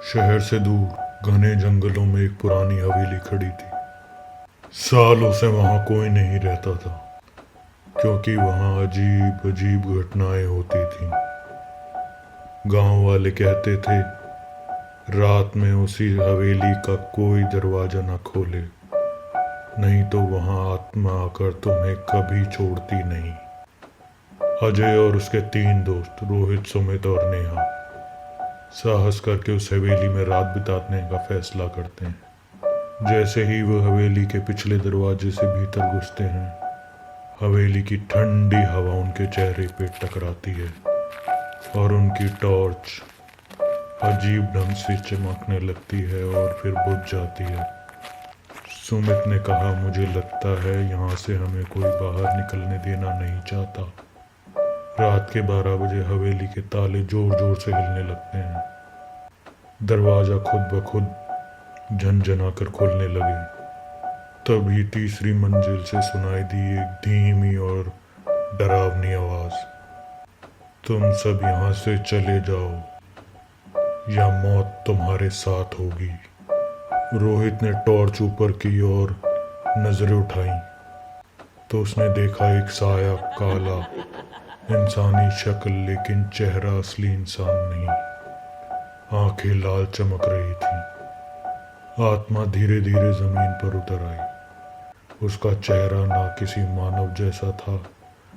शहर से दूर घने जंगलों में एक पुरानी हवेली खड़ी थी। सालों से वहां कोई नहीं रहता था, क्योंकि वहां अजीब अजीब घटनाएं होती थीं। गांव वाले कहते थे, रात में उसी हवेली का कोई दरवाजा न खोले, नहीं तो वहां आत्मा आकर तुम्हें कभी छोड़ती नहीं। अजय और उसके 3 दोस्त रोहित, सुमित और नेहा साहस करके उस हवेली में रात बिताने का फैसला करते हैं। जैसे ही वो हवेली के पिछले दरवाजे से भीतर घुसते हैं, हवेली की ठंडी हवा उनके चेहरे पे टकराती है और उनकी टॉर्च अजीब ढंग से चमकने लगती है और फिर बुझ जाती है। सुमित ने कहा, मुझे लगता है यहाँ से हमें कोई बाहर निकलने देना नहीं चाहता। रात के 12 बजे हवेली के ताले जोर जोर से हिलने लगते हैं। दरवाजा खुद ब खुद झनझना कर खुलने लगे। तभी तीसरी मंजिल से सुनाई दी एक धीमी और डरावनी आवाज, तुम सब यहाँ से चले जाओ या मौत तुम्हारे साथ होगी। रोहित ने टॉर्च ऊपर की और नजरें उठाई तो उसने देखा एक साया, काला इंसानी शक्ल, लेकिन चेहरा असली इंसान नहीं। आंखें लाल चमक रही थी। आत्मा धीरे धीरे जमीन पर उतर आई। उसका चेहरा ना किसी मानव जैसा था,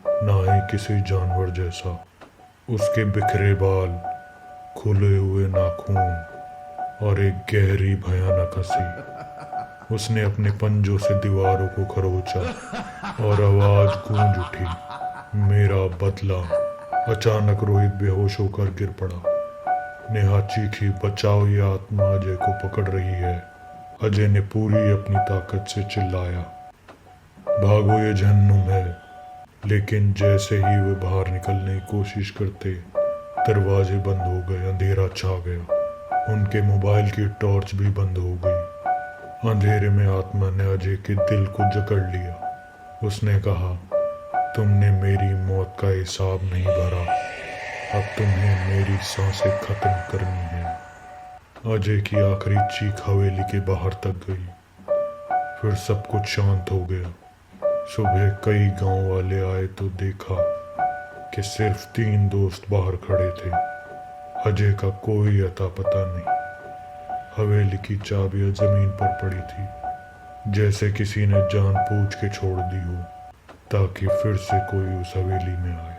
ना ही किसी जानवर जैसा। उसके बिखरे बाल, खुले हुए नाखून और एक गहरी भयानक हंसी। उसने अपने पंजों से दीवारों को खरोचा और आवाज गूंज उठी, मेरा बदला। अचानक रोहित बेहोश होकर गिर पड़ा। नेहा चीखी, बचाओ, ये आत्मा अजय को पकड़ रही है। अजय ने पूरी अपनी ताकत से चिल्लाया, भागो, ये जहन्नुम है। लेकिन जैसे ही वे बाहर निकलने की कोशिश करते, दरवाजे बंद हो गए, अंधेरा छा गया। उनके मोबाइल की टॉर्च भी बंद हो गई। अंधेरे में आत्मा ने अजय के दिल को जकड़ लिया। उसने कहा, तुमने मेरी मौत का हिसाब नहीं भरा, अब तुम्हें मेरी सांसें खत्म करनी है। अजय की आखिरी चीख हवेली के बाहर तक गई। फिर सब कुछ शांत हो गया। सुबह कई गांव वाले आए तो देखा कि सिर्फ 3 दोस्त बाहर खड़े थे। अजय का कोई अता पता नहीं। हवेली की चाबियां जमीन पर पड़ी थी, जैसे किसी ने जानबूझ के छोड़ दी हो ताकि फिर से कोई उस हवेली में आए।